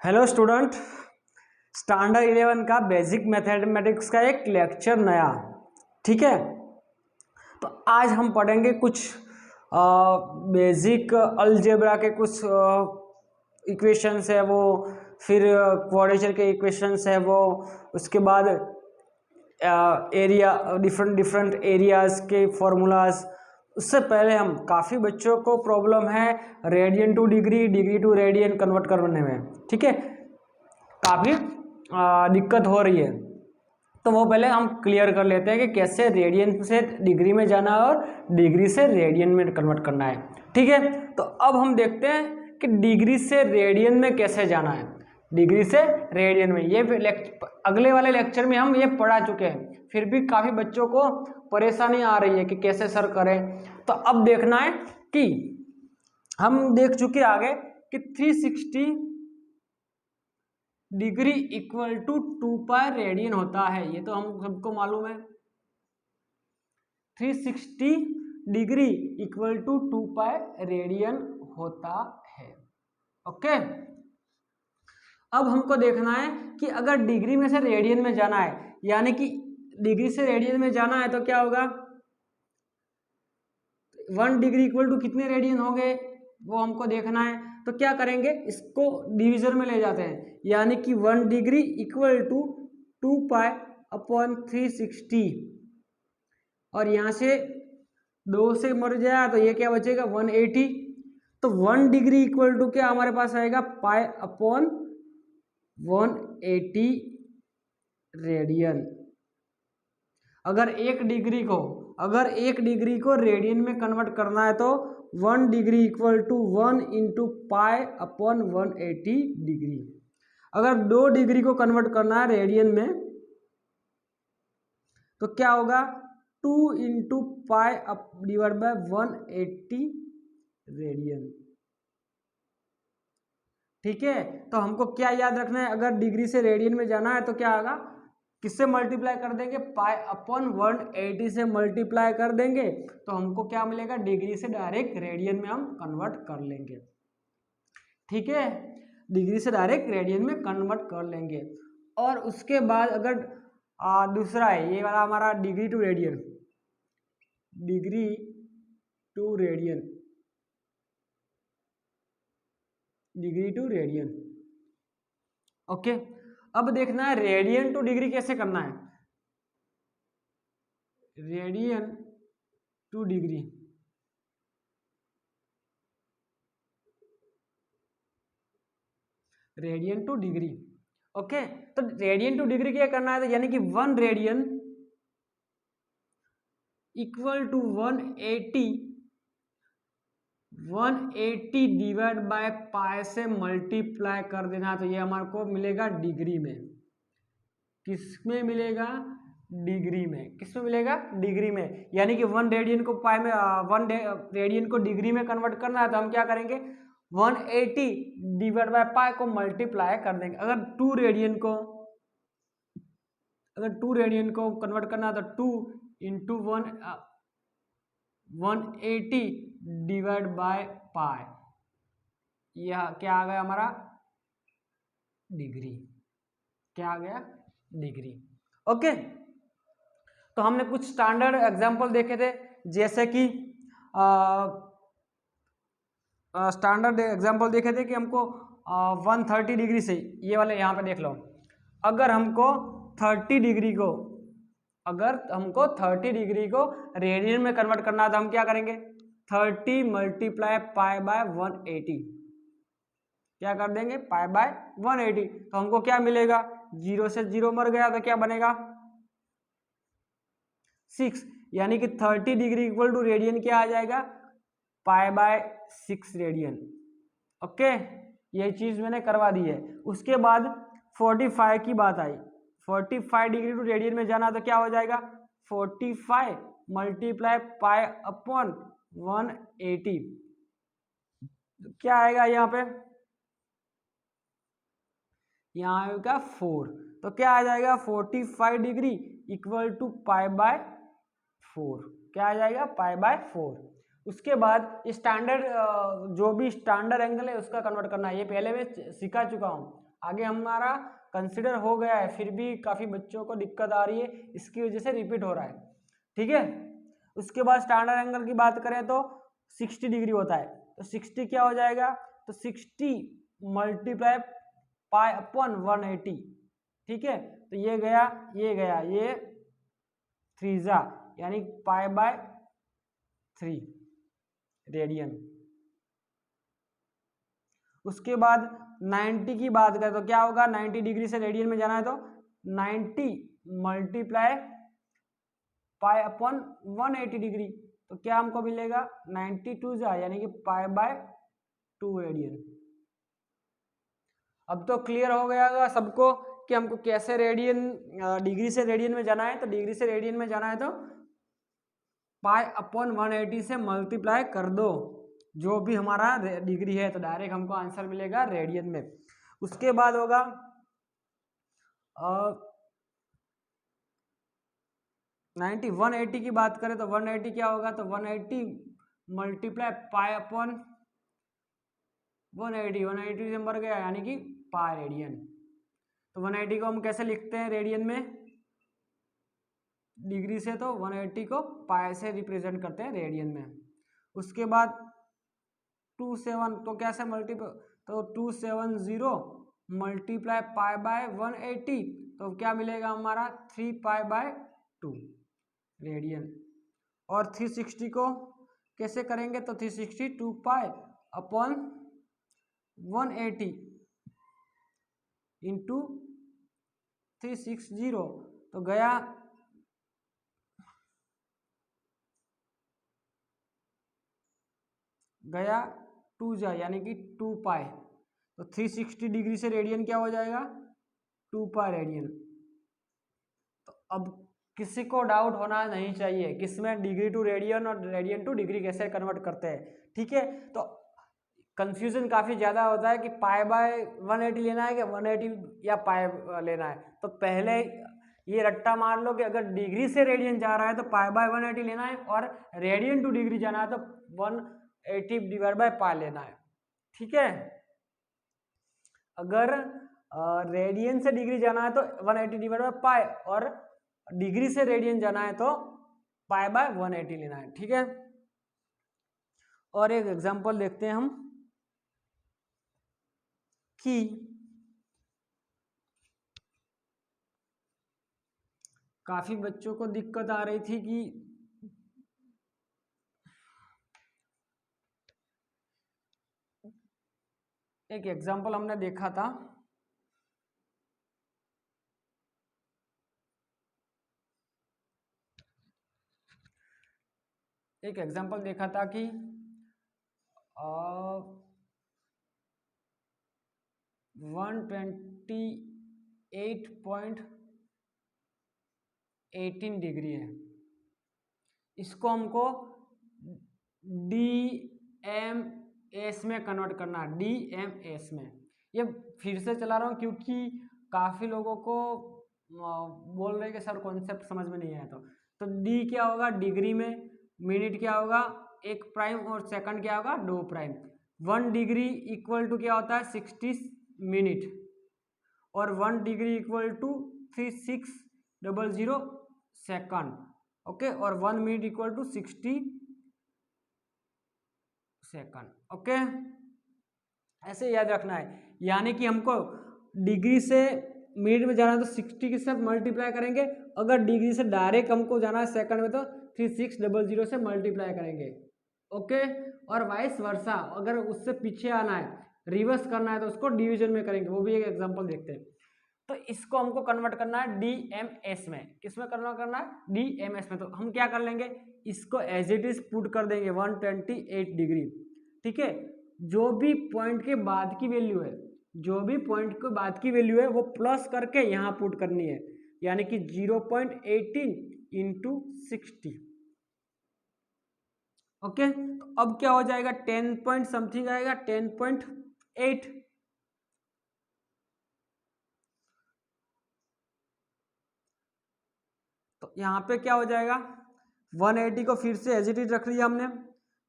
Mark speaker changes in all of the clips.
Speaker 1: Hello student, standard 11 का basic mathematics का एक लेक्चर नया। ठीक है, तो आज हम पढ़ेंगे कुछ बेसिक अलजेब्रा के कुछ इक्वेशंस है वो, फिर क्वाड्रेचर के इक्वेशंस है वो, उसके बाद एरिया डिफरेंट एरियाज के फॉर्मूलाज। उससे पहले हम काफ़ी बच्चों को प्रॉब्लम है radian to degree, degree to radian convert करने में। ठीक है, काफ़ी दिक्कत हो रही है, तो वो पहले हम क्लियर कर लेते हैं कि कैसे रेडियन से डिग्री में जाना है और डिग्री से रेडियन में कन्वर्ट करना है। ठीक है, तो अब हम देखते हैं कि डिग्री से रेडियन में कैसे जाना है। डिग्री से रेडियन में ये अगले वाले लेक्चर में हम ये पढ़ा चुके हैं, फिर भी काफ़ी बच्चों को परेशानी आ रही है कि कैसे सर करें। तो अब देखना है कि हम देख चुके आगे कि 360 degree equal to 2 pi radian होता है, ये तो हम सबको मालूम है। 360 degree equal to 2 pi radian होता है। ओके, अब हमको देखना है कि अगर डिग्री में से रेडियन में जाना है, यानी कि डिग्री से रेडियन में जाना है, तो क्या होगा। 1 डिग्री इक्वल टू कितने रेडियन हो गए वो हमको देखना है। तो क्या करेंगे, इसको डिवीजन में ले जाते हैं, यानी कि 1 degree equal to 2 pi upon 360, और यहाँ से 2 से मर जाए तो ये क्या बचेगा 180। तो 1 डिग्री इक्वल टू क्या हमारे पास आएगा पाई अपॉन 180 रेडियन। अगर एक डिग्री को रेडियन में कन्वर्ट करना है तो 1 degree equal to 1 into pi upon 180 degree. अगर 2 डिग्री को कन्वर्ट करना है रेडियन में तो क्या होगा 2 into pi divide by 180 radian. ठीक है, तो हमको क्या याद रखना है, अगर डिग्री से रेडियन में जाना है तो क्या होगा, किससे मल्टीप्लाई कर देंगे, पाई अपॉन 180 से मल्टीप्लाई कर देंगे, तो हमको क्या मिलेगा, डिग्री से डायरेक्ट रेडियन में हम कन्वर्ट कर लेंगे। ठीक है, डिग्री से डायरेक्ट रेडियन में कन्वर्ट कर लेंगे। और उसके बाद अगर दूसरा है ये वाला हमारा degree to radian, degree to radian, degree to radian. Okay, अब देखना है रेडियन टू डिग्री कैसे करना है। Radian to degree, radian to degree. Okay, तो रेडियन टू डिग्री क्या करना है, यानी कि 1 radian equal to 180 divide by pi से मल्टीप्लाई कर देना, तो ये हमारे को मिलेगा डिग्री में। किस में मिलेगा, डिग्री में। किस में मिलेगा, डिग्री में। यानी कि 1 रेडियन को पाई में 1 रेडियन को डिग्री में कन्वर्ट करना है तो हम क्या करेंगे, 180 डिवाइड बाय पाई को मल्टीप्लाई कर देंगे। अगर 2 रेडियन को कन्वर्ट करना है तो 2 इंटू 180 डिवाइड बाय पाई, यह क्या आ गया हमारा, डिग्री। क्या आ गया, डिग्री। ओके, तो हमने कुछ स्टैंडर्ड एग्जांपल देखे थे, जैसे कि स्टैंडर्ड एग्जांपल देखे थे कि हमको 130 डिग्री से, ये वाले यहाँ पे देख लो, अगर हमको 30 डिग्री को रेडियन में कन्वर्ट करना है तो हम क्या करेंगे, 30 मल्टीप्लाई पाई बाय 180, क्या कर देंगे, पाई बाय 180। तो हमको क्या मिलेगा, 0 से 0 मर गया तो क्या बनेगा 6, यानी कि 30 डिग्री इक्वल टू रेडियन क्या आ जाएगा, पाई बाय 6 रेडियन। ओके, ये चीज मैंने करवा दी है। उसके बाद 45 की बात आई, 45 डिग्री टू रेडियन में जाना तो क्या हो जाएगा, 45 मल्टीप्लाई पाई अपॉन 180, क्या आएगा यहाँ पे, यहाँ आएगा 4, तो क्या आ जाएगा 45 degree equal to pi by 4, क्या आ जाएगा, पाई बाय 4। उसके बाद स्टैंडर्ड जो भी स्टैंडर्ड एंगल है उसका कन्वर्ट करना है, ये पहले मैं सिखा चुका हूँ, आगे हमारा कंसिडर हो गया है, फिर भी काफ़ी बच्चों को दिक्कत आ रही है, इसकी वजह से रिपीट हो रहा है। ठीक है, उसके बाद स्टैंडर्ड एंगल की बात करें तो 60 डिग्री होता है, तो 60 क्या हो जाएगा, तो 60 मल्टीप्लाई पाई अपॉन 180। ठीक है, तो ये गया ये 3 यानी पाई बाय 3 रेडियन। उसके बाद 90 की बात करें तो क्या होगा, 90 डिग्री से रेडियन में जाना है तो 90 मल्टीप्लाई पाई अपॉन 180 डिग्री, तो क्या हमको मिलेगा 92 यानी कि पाई बाय 2 रेडियन। अब तो क्लियर हो गया होगा सबको कि हमको कैसे रेडियन डिग्री से रेडियन में जाना है। तो डिग्री से रेडियन में जाना है तो पाई अपॉन 180 से मल्टीप्लाई कर दो जो भी हमारा डिग्री है, तो डायरेक्ट हमको आंसर मिलेगा रेडियन में। उसके बाद होगा 180 की बात करें तो 180 क्या होगा, तो 180 मल्टीप्लाई पाई अपॉन 180 से मर गया यानी कि पाई रेडियन। तो 180 को हम कैसे लिखते हैं रेडियन में, डिग्री से, तो 180 को पाई से रिप्रेजेंट करते हैं रेडियन में। उसके बाद 27 तो कैसे मल्टीप्लाई, तो 270 मल्टीप्लाई पाई बाय 180, तो क्या मिलेगा हमारा 3 पाई बाय 2 रेडियन। और 360 को कैसे करेंगे, तो 360 2 पाई अपॉन 180 इंटू 360, तो गया 2 यानी कि 2 पाई, तो 360 डिग्री से रेडियन क्या हो जाएगा 2 पाई रेडियन। तो अब किसी को डाउट होना नहीं चाहिए किसमें डिग्री टू रेडियन और रेडियन टू डिग्री कैसे कन्वर्ट करते हैं। ठीक है, तो कंफ्यूजन काफ़ी ज़्यादा होता है कि पाई बाय 180 लेना है कि 180 या पाई लेना है। तो पहले ये रट्टा मार लो कि अगर डिग्री से रेडियन जा रहा है तो पाई बाय 180 लेना है, और रेडियन टू डिग्री जाना है तो 180 डिवाइड बाय पाई लेना है। ठीक है, अगर रेडियन से डिग्री जाना है तो 180 डिवाइड बाय पाई, और डिग्री से रेडियन जाना है तो पाई बाय 180 लेना है। ठीक है, और एक एग्जांपल देखते हैं हम कि काफी बच्चों को दिक्कत आ रही थी कि एक एग्जांपल हमने देखा था, एक एग्जांपल देखा था कि 128.18 डिग्री है, इसको हमको DMS में कन्वर्ट करना है, DMS में। ये फिर से चला रहा हूँ क्योंकि काफ़ी लोगों को बोल रहे हैं कि सर कॉन्सेप्ट समझ में नहीं आया। तो D क्या होगा डिग्री में, मिनट क्या होगा 1 प्राइम, और सेकंड क्या होगा 2 प्राइम। 1 डिग्री इक्वल टू क्या होता है 60 मिनट, और 1 degree equal to 3600 second. Okay, और 1 minute equal to 60 second. Okay, ऐसे याद रखना है, यानी कि हमको डिग्री से मिनट में जाना है तो 60 के साथ मल्टीप्लाई करेंगे, अगर डिग्री से डायरेक्ट हमको जाना है सेकंड में तो 3600 से मल्टीप्लाई करेंगे। ओके, और वाइस वर्सा, अगर उससे पीछे आना है रिवर्स करना है तो उसको डिवीजन में करेंगे, वो भी एक एग्जांपल देखते हैं। तो इसको हमको कन्वर्ट करना है DMS में। किसमें कन्वर्ट करना है DMS में। तो हम क्या कर लेंगे, इसको एज इट इज पुट कर देंगे 128 डिग्री। ठीक है, जो भी पॉइंट के बाद की वैल्यू है, जो भी पॉइंट के बाद की वैल्यू है वो प्लस करके यहाँ पुट करनी है, यानी कि 0.18 इंटू 60। ओके, तो अब क्या हो जाएगा 10 पॉइंट समथिंग आएगा, 10.8। तो यहाँ पे क्या हो जाएगा 180 को फिर से एज इट इज रख लिया हमने,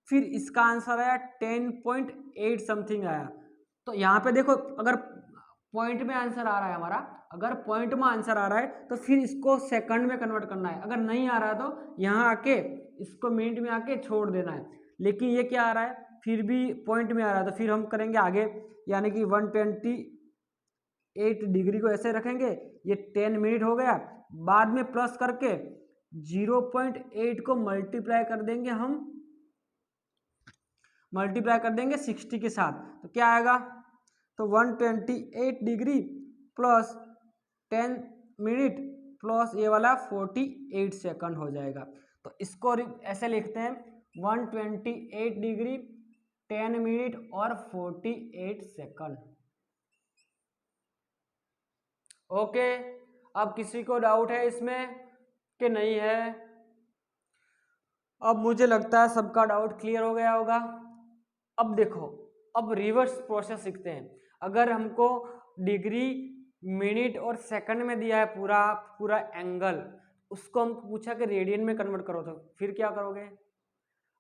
Speaker 1: फिर इसका आंसर आया 10.8 समथिंग आया। तो यहाँ पे देखो अगर पॉइंट में आंसर आ रहा है हमारा, अगर पॉइंट में आंसर आ रहा है तो फिर इसको सेकंड में कन्वर्ट करना है, अगर नहीं आ रहा है तो यहाँ आके इसको मिनट में आके छोड़ देना है। लेकिन ये क्या आ रहा है, फिर भी पॉइंट में आ रहा है, तो फिर हम करेंगे आगे, यानी कि 128 डिग्री को ऐसे रखेंगे, ये 10 मिनट हो गया, बाद में प्लस करके 0.8 को मल्टीप्लाई कर देंगे, हम मल्टीप्लाई कर देंगे 60 के साथ, तो क्या आएगा, तो 128 डिग्री प्लस 10 मिनट प्लस ये वाला 48 सेकंड हो जाएगा। तो इसको ऐसे लिखते हैं 128 डिग्री 10 मिनट और 48 सेकंड। ओके, अब किसी को डाउट है इसमें कि नहीं है? अब मुझे लगता है सबका डाउट क्लियर हो गया होगा। अब देखो, अब रिवर्स प्रोसेस सीखते हैं। अगर हमको डिग्री मिनट और सेकंड में दिया है पूरा पूरा एंगल, उसको हमको पूछा कि रेडियन में कन्वर्ट करो, तो फिर क्या करोगे?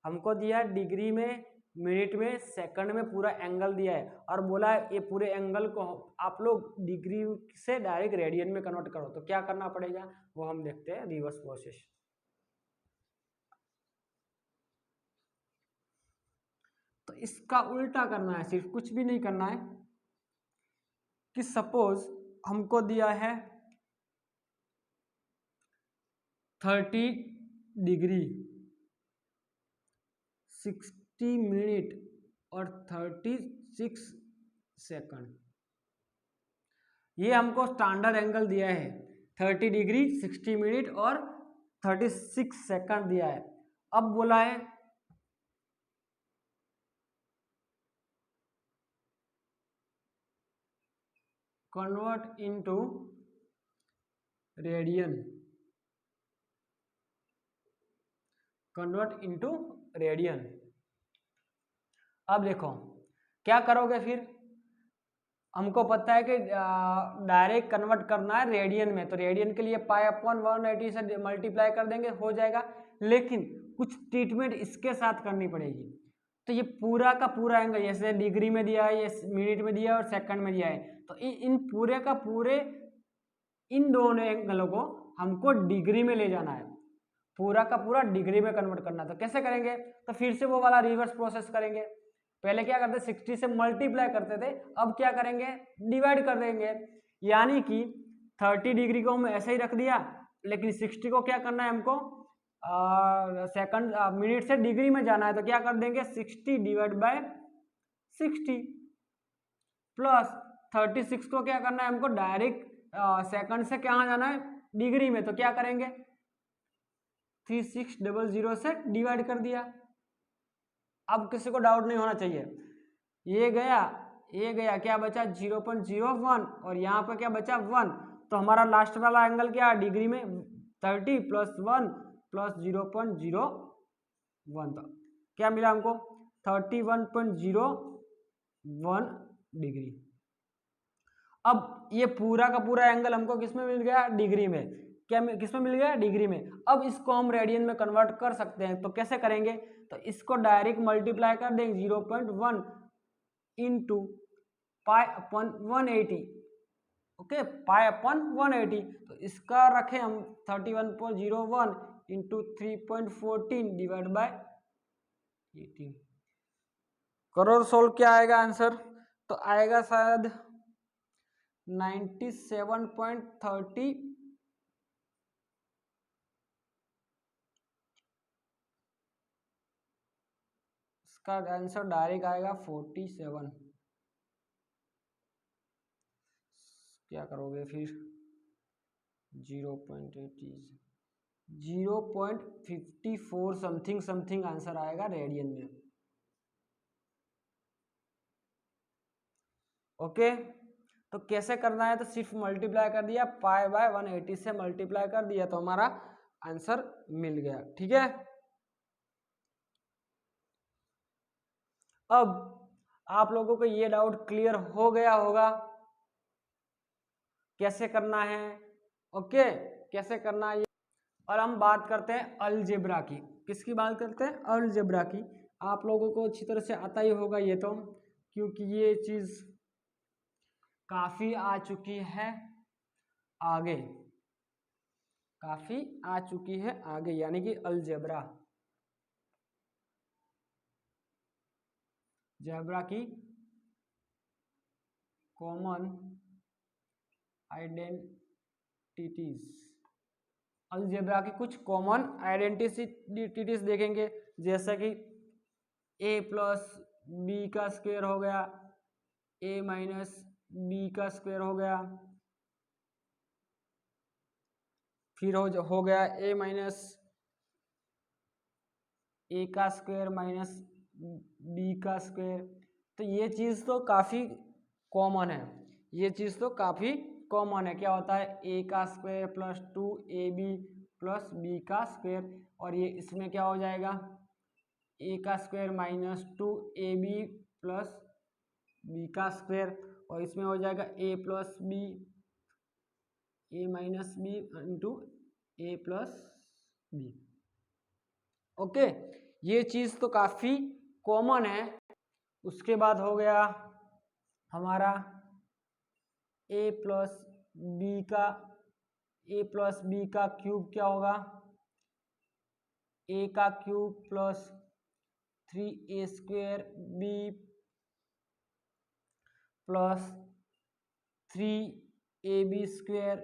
Speaker 1: हमको दिया है डिग्री में, मिनट में, सेकंड में पूरा एंगल दिया है और बोला है ये पूरे एंगल को आप लोग डिग्री से डायरेक्ट रेडियन में कन्वर्ट करो, तो क्या करना पड़ेगा वो हम देखते हैं, रिवर्स प्रोसेस। तो इसका उल्टा करना है, सिर्फ कुछ भी नहीं करना है कि सपोज हमको दिया है 30 डिग्री 60 मिनट और 36 सेकंड, ये हमको स्टैंडर्ड एंगल दिया है, 30 डिग्री 60 मिनट और 36 सेकंड दिया है। अब बोला है convert into radian, convert into radian. अब देखो क्या करोगे फिर, हमको पता है कि डायरेक्ट कन्वर्ट करना है रेडियन में, तो रेडियन के लिए पाई अपॉन 180 से मल्टीप्लाई कर देंगे, हो जाएगा। लेकिन कुछ ट्रीटमेंट इसके साथ करनी पड़ेगी। तो ये पूरा का पूरा एंगल, जैसे डिग्री में दिया है, ये मिनट में दिया है और सेकंड में दिया है, तो इन पूरे का पूरे इन दोनों एंगलों को हमको डिग्री में ले जाना है, पूरा का पूरा डिग्री में कन्वर्ट करना। तो कैसे करेंगे, तो फिर से वो वाला रिवर्स प्रोसेस करेंगे। पहले क्या करते, 60 से मल्टीप्लाई करते थे, अब क्या करेंगे, डिवाइड कर देंगे। यानी कि 30 डिग्री को हम ऐसे ही रख दिया, लेकिन 60 को क्या करना है हमको, सेकंड मिनट से डिग्री में जाना है, तो क्या कर देंगे 60 डिवाइड बाय 60 प्लस 36 को क्या करना है हमको डायरेक्ट सेकंड से कहाँ जाना है, डिग्री में, तो क्या करेंगे 3600 से डिवाइड कर दिया। अब किसी को डाउट नहीं होना चाहिए, ये गया क्या बचा 0.01 और यहाँ पर क्या बचा 1, तो हमारा लास्ट वाला एंगल क्या है डिग्री में 30 प्लस 1 प्लस 0.01, तो क्या मिला हमको 31.01 डिग्री। अब ये पूरा का पूरा एंगल हमको किसमें मिल गया, डिग्री में। क्या किसमें मिल गया, डिग्री में। अब इसको हम रेडियन में कन्वर्ट कर सकते हैं, तो कैसे करेंगे, तो इसको डायरेक्ट मल्टीप्लाई कर देंगे 0.1 इंटू पाई अपॉन 180, ओके, पाई अपॉन 180, तो इसका रखें हम 31.01 इंटू 3.14 डिवाइड बाय 18। करो सोल्व, क्या आएगा आंसर, तो आएगा शायद 97.30, इसका आंसर डायरेक्ट आएगा 47। क्या करोगे फिर 0.54 समथिंग आंसर आएगा रेडियन में। ओके, तो कैसे करना है, तो सिर्फ मल्टीप्लाई कर दिया, पाई बाय 180 से मल्टीप्लाई कर दिया, तो हमारा आंसर मिल गया। ठीक है, अब आप लोगों को ये डाउट क्लियर हो गया होगा कैसे करना है। ओके, कैसे करना है, और हम बात करते हैं अलजेब्रा की। किसकी बात करते हैं, अलजेब्रा की। आप लोगों को अच्छी तरह से आता ही होगा ये तो, क्योंकि ये चीज़ काफी आ चुकी है आगे, काफी आ चुकी है आगे, यानी कि अलजेब्रा, जेब्रा की कॉमन आइडेंटिटीज, अलजेब्रा की कुछ कॉमन आइडेंटिटीज देखेंगे, जैसा कि ए प्लस बी का स्क्वायर हो गया, ए माइनस बी का स्क्वायर हो गया, फिर हो गया ए माइनस ए का स्क्वायर माइनस बी का स्क्वायर। तो ये चीज़ तो काफ़ी कॉमन है, ये चीज़ तो काफ़ी कॉमन है। क्या होता है, ए का square plus 2ab plus B का स्क्वायर, और ये इसमें क्या हो जाएगा, ए का square minus 2ab plus B का स्क्वायर, और इसमें हो जाएगा A plus B, A minus B into A plus B. Okay, ये चीज़ तो काफ़ी कॉमन है। उसके बाद हो गया हमारा ए प्लस बी का, ए प्लस बी का क्यूब क्या होगा, ए का cube plus 3a square B plus 3ab square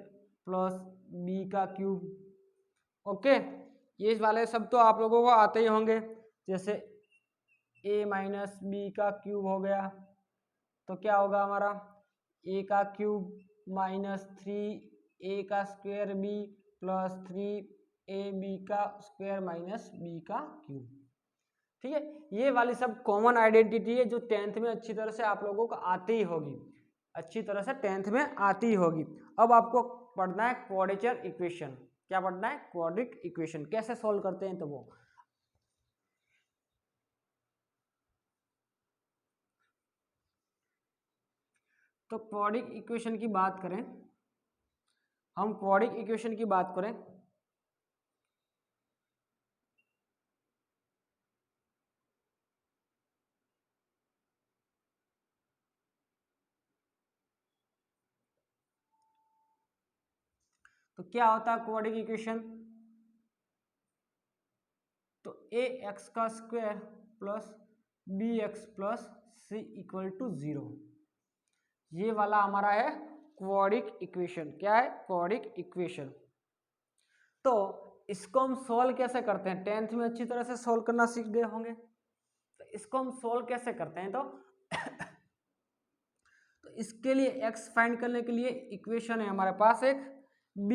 Speaker 1: plus B का क्यूब। ओके, ये वाले सब तो आप लोगों को आते ही होंगे, जैसे a माइनस बी का क्यूब हो गया, तो क्या होगा हमारा, a का क्यूब माइनस 3a का स्क्वायर b प्लस 3ab का स्क्वायर माइनस b का क्यूब। ठीक है, ये वाली सब कॉमन आइडेंटिटी है जो 10th में अच्छी तरह से आप लोगों को आती ही होगी, अच्छी तरह से 10th में आती ही होगी। अब आपको पढ़ना है क्वाड्रेचर इक्वेशन। क्या पढ़ना है, क्वाड्रिक इक्वेशन कैसे सॉल्व करते हैं, तो वो तो क्वाड्रिक इक्वेशन की बात करें, हम क्वाड्रिक इक्वेशन की बात करें तो क्या होता है क्वाड्रिक इक्वेशन, तो ए एक्स का square plus B X plus C equal to 0, ये वाला हमारा है क्वाड्रिक इक्वेशन। क्या है, क्वाड्रिक इक्वेशन। तो इसको हम सोल्व कैसे करते हैं, 10th में अच्छी तरह से सोल्व करना सीख गए होंगे। तो इसको हम सोल्व कैसे करते हैं, तो इसके लिए x फाइंड करने के लिए इक्वेशन है हमारे पास एक b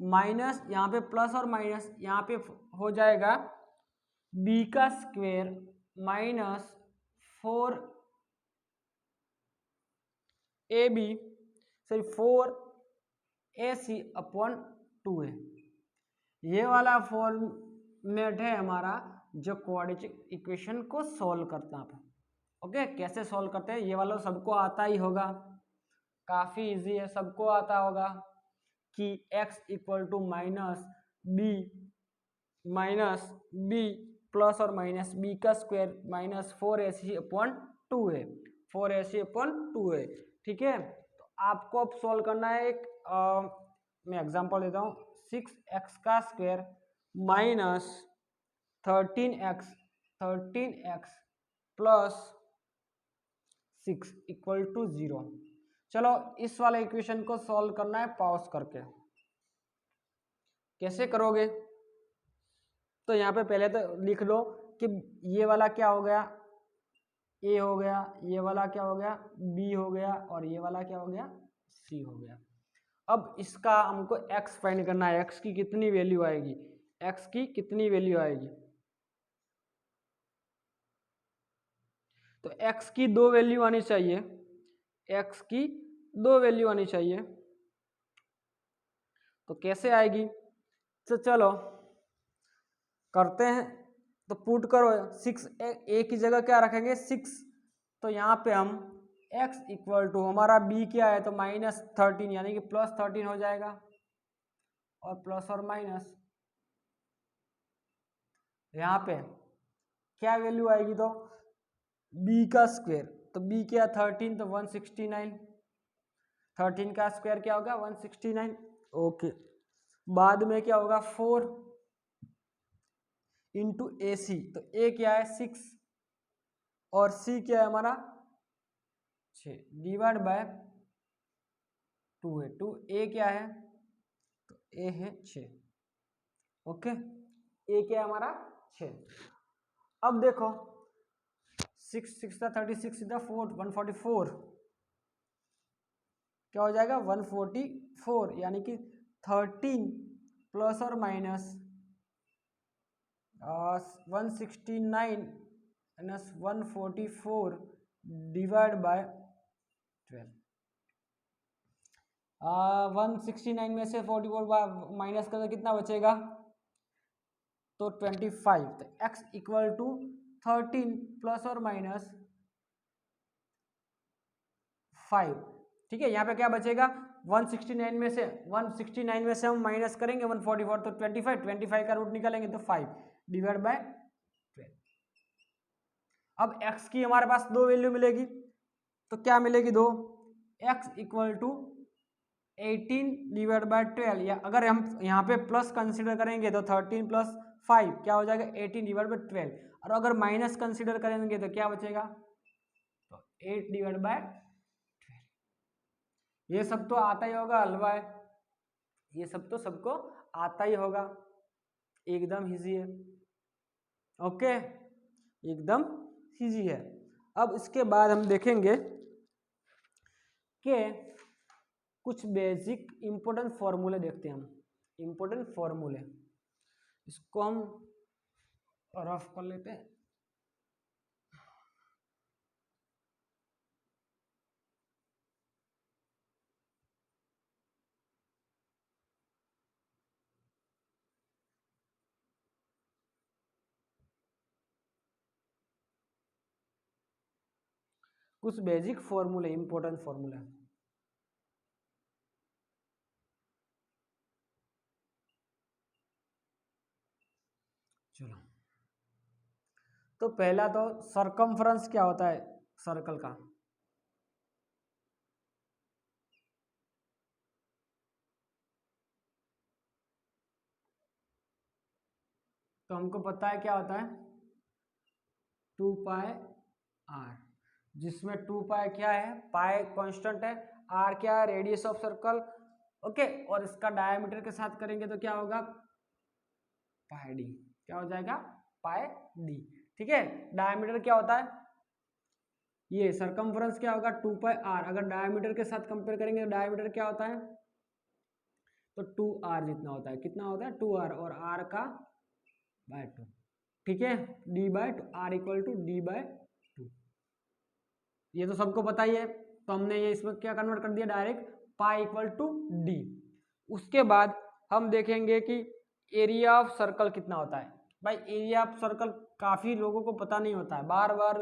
Speaker 1: माइनस, यहाँ पे प्लस और माइनस, यहाँ पे हो जाएगा b का square minus 4ab sorry 4ac upon 2 है। ये वाला फॉर्मेट है हमारा जो क्वाड्रेटिक इक्वेशन को सॉल्व करता है। ओके, कैसे सॉल्व करते हैं, ये वाला सबको आता ही होगा, काफ़ी इजी है, सबको आता होगा कि x equal to B plus और माइनस बी का स्क्वायर माइनस 4ac अपॉन 2 है, 4ac अपॉन 2 है। ठीक है, तो आपको अब सॉल्व करना है एक मैं एग्जांपल देता हूँ, 6x का square minus 13x plus 6 equal to 0। चलो इस वाले इक्वेशन को सॉल्व करना है पॉज करके। कैसे करोगे, तो यहाँ पे पहले तो लिख लो कि ये वाला क्या हो गया, ए हो गया, ये वाला क्या हो गया, बी हो गया, और ये वाला क्या हो गया, सी हो गया। अब इसका हमको x फाइंड करना है, x की कितनी वैल्यू आएगी, x की कितनी वैल्यू आएगी, तो x की 2 वैल्यू आनी चाहिए, x की 2 वैल्यू आनी चाहिए। तो कैसे आएगी, तो चलो करते हैं, तो पुट करो 6 ए की जगह क्या रखेंगे 6, तो यहाँ पे हम x इक्वल टू हमारा b क्या है, तो माइनस 13 यानी कि प्लस 13 हो जाएगा, और प्लस और माइनस यहाँ पे क्या वैल्यू आएगी, तो b का स्क्वायर, तो b क्या 13 तो 169, 13 का स्क्वायर क्या होगा 169। ओके, बाद में क्या होगा 4 इंटू ए सी, तो ए क्या है 6 और सी क्या है हमारा 6 डिवाइड बाय 2 है, 2 ए क्या है तो ए है 6। ओके, ए क्या है हमारा 6। अब देखो 6 6 36 इधर 4 144 क्या हो जाएगा 144, यानी कि 13 प्लस और माइनस 169 माइनस 144 डिवाइड बाय 12। 169 में से 44 माइनस कर कितना बचेगा तो 25, तो x इक्वल टू 13 प्लस और माइनस 5। ठीक है, यहाँ पे क्या बचेगा 169 में से हम माइनस करेंगे 144, तो 25 का रूट निकालेंगे तो 5 डिवाइड बाय 12। अब x की हमारे पास दो वैल्यू मिलेगी, तो क्या मिलेगी दो, x equal to 18 divide by 12, या अगर हम यहाँ पे प्लस कंसीडर करेंगे तो 13 प्लस 5 क्या हो जाएगा 18 डिवाइड बाय 12, और अगर माइनस कंसीडर करेंगे तो क्या बचेगा तो 8 डिवाइड बाय 12। ये सब तो आता ही होगा हलवा है, ये सब तो सबको आता ही होगा, एकदम इजी है। ओके, एकदम इजी है। अब इसके बाद हम देखेंगे कि कुछ बेसिक इंपॉर्टेंट फॉर्मूले देखते हैं हम, इंपॉर्टेंट फॉर्मूले, इसको हम रफ कर लेते हैं। कुछ बेसिक फॉर्मूले, इंपॉर्टेंट फॉर्मूले। चलो, तो पहला तो सरकमफ्रेंस क्या होता है सर्कल का, तो हमको पता है क्या होता है 2 पाई आर, जिसमें 2 पाई क्या है, पाई कांस्टेंट है, आर क्या है रेडियस ऑफ सर्कल। ओके, और इसका डायमीटर के साथ करेंगे तो क्या होगा पाई डी, क्या हो जाएगा पाई डी। ठीक है, डायमीटर क्या होता है, ये सरकमफ्रेंस क्या होगा 2 पाई आर, अगर डायमीटर के साथ कंपेयर करेंगे तो डायमीटर क्या होता है तो 2 आर जितना होता है, कितना होता है 2 आर, और आर का बाय 2। ठीक है, D by two, R equal to D by 2, ये तो सबको पता ही है, तो हमने ये इसमें क्या कन्वर्ट कर दिया direct pi equal to D. उसके बाद हम देखेंगे कि एरिया ऑफ सर्कल कितना होता है। भाई एरिया ऑफ सर्कल काफ़ी लोगों को पता नहीं होता है, बार बार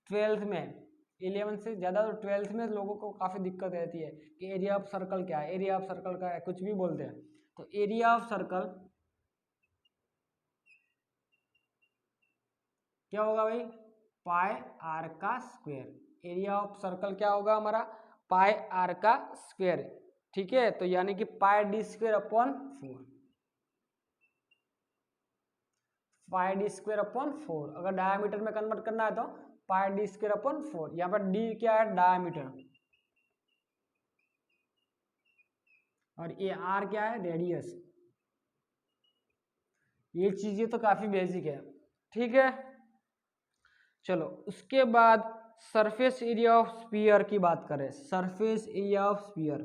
Speaker 1: 12th में, 11 से ज़्यादा तो 12th में लोगों को काफ़ी दिक्कत रहती है कि एरिया ऑफ सर्कल क्या है, एरिया ऑफ सर्कल का है, कुछ भी बोलते हैं। तो एरिया ऑफ सर्कल क्या होगा भाई पाई आर का स्क्वायर। एरिया ऑफ सर्कल क्या होगा हमारा पाई आर का स्क्वायर। ठीक है, तो यानी कि पाई डी स्क्वायर अपॉन 4, पाई डी स्क्वायर अपॉन 4। अगर डायमीटर में कन्वर्ट करना है तो पाई डी स्क्वायर अपॉन 4, यहाँ पर डी क्या है डायमीटर, और ये आर क्या है रेडियस। ये चीजें तो काफी बेसिक है। ठीक है, चलो उसके बाद सरफेस एरिया ऑफ स्फीयर की बात करें, surface area of sphere.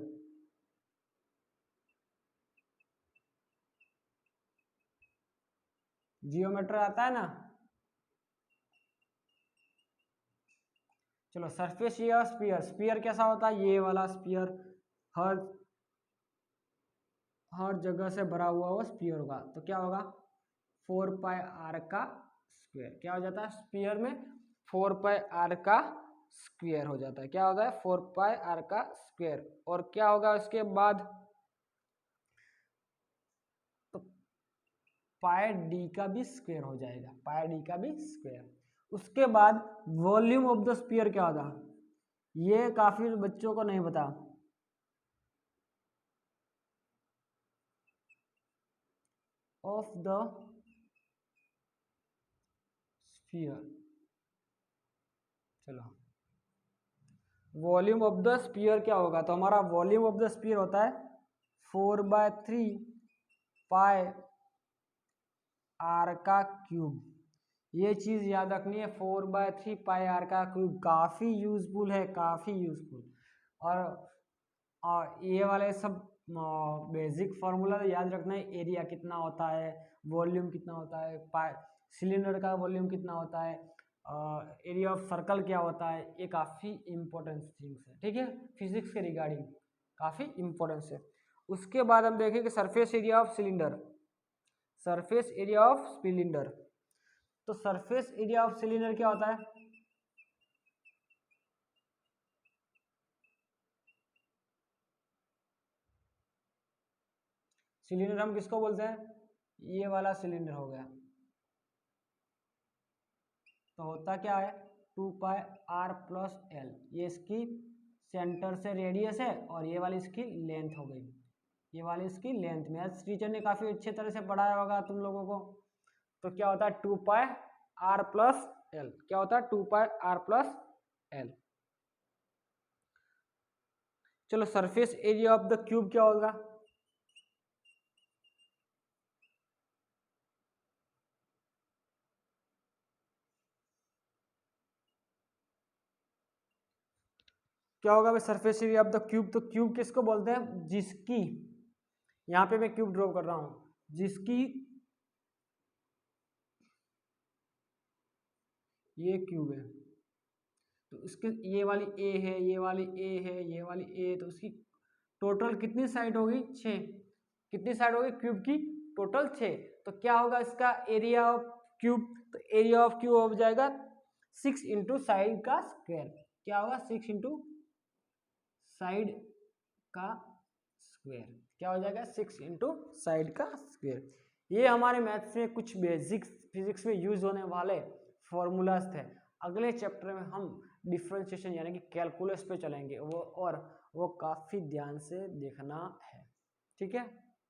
Speaker 1: Geometry आता है ना, चलो surface area of sphere, sphere कैसा होता है ये वाला स्फीयर, हर हर जगह से भरा हुआ वो स्फीयर होगा, तो क्या होगा 4 पाई आर का स्क्वायर, क्या हो जाता है स्फीयर में 4 पाई आर का स्क्वायर हो जाता है, क्या होता है 4 पाई आर का स्क्वायर। और क्या होगा उसके बाद तो पाई डी का भी स्क्वायर हो जाएगा, पाई डी का भी स्क्वायर। उसके बाद वॉल्यूम ऑफ द स्फीयर क्या होगा, ये काफी बच्चों को नहीं पता। ऑफ द स्फीयर, चलो वॉल्यूम ऑफ द स्फीयर क्या होगा, तो हमारा वॉल्यूम ऑफ द स्फीयर होता है 4/3 पाई आर का क्यूब। ये चीज याद रखनी है, 4/3 पाई आर का क्यूब काफी यूजफुल है, काफी यूजफुल। और ये वाले सब बेसिक फार्मूला याद रखना है। एरिया कितना होता है, वॉल्यूम कितना होता है, पाई सिलेंडर का वॉल्यूम कितना होता है, एरिया ऑफ सर्कल क्या होता है, ये काफ़ी इंपॉर्टेंट थिंग्स है, ठीक है, फिजिक्स के रिगार्डिंग काफ़ी इंपॉर्टेंस है। उसके बाद हम देखेंगे surface area of cylinder, surface area of cylinder. तो सरफेस एरिया ऑफ सिलेंडर क्या होता है, सिलेंडर हम किसको बोलते हैं, ये वाला सिलेंडर हो गया, तो होता क्या है 2πr+l, ये इसकी सेंटर से रेडियस है और ये वाली इसकी लेंथ हो गई, ये वाली इसकी लेंथ। मैथ्स टीचर ने काफ़ी अच्छे तरह से पढ़ाया होगा तुम लोगों को। तो क्या होता है 2πr+l, क्या होता है 2πr+l। चलो surface area of the cube क्या होगा, क्या होगा भाई surface area of the cube. तो क्यूब किसको बोलते हैं, जिसकी, यहाँ पे मैं क्यूब ड्रॉ कर रहा हूँ, जिसकी ये क्यूब है, तो इसके ये वाली ए है, ये वाली ए है, ये वाली ए, तो उसकी टोटल कितनी साइड होगी 6, कितनी साइड होगी क्यूब की, टोटल 6। तो क्या होगा इसका एरिया ऑफ क्यूब, तो एरिया ऑफ क्यूब हो जाएगा 6 इंटू साइड का स्क्वायर, क्या होगा 6 इंटू साइड का स्क्वायर, क्या हो जाएगा 6 इंटू साइड का स्क्वायर। ये हमारे मैथ्स में कुछ बेसिक फिजिक्स में यूज होने वाले फॉर्मूलाज थे। अगले चैप्टर में हम डिफरेंशिएशन यानी कि कैलकुलस पे चलेंगे, वो काफ़ी ध्यान से देखना है, ठीक है।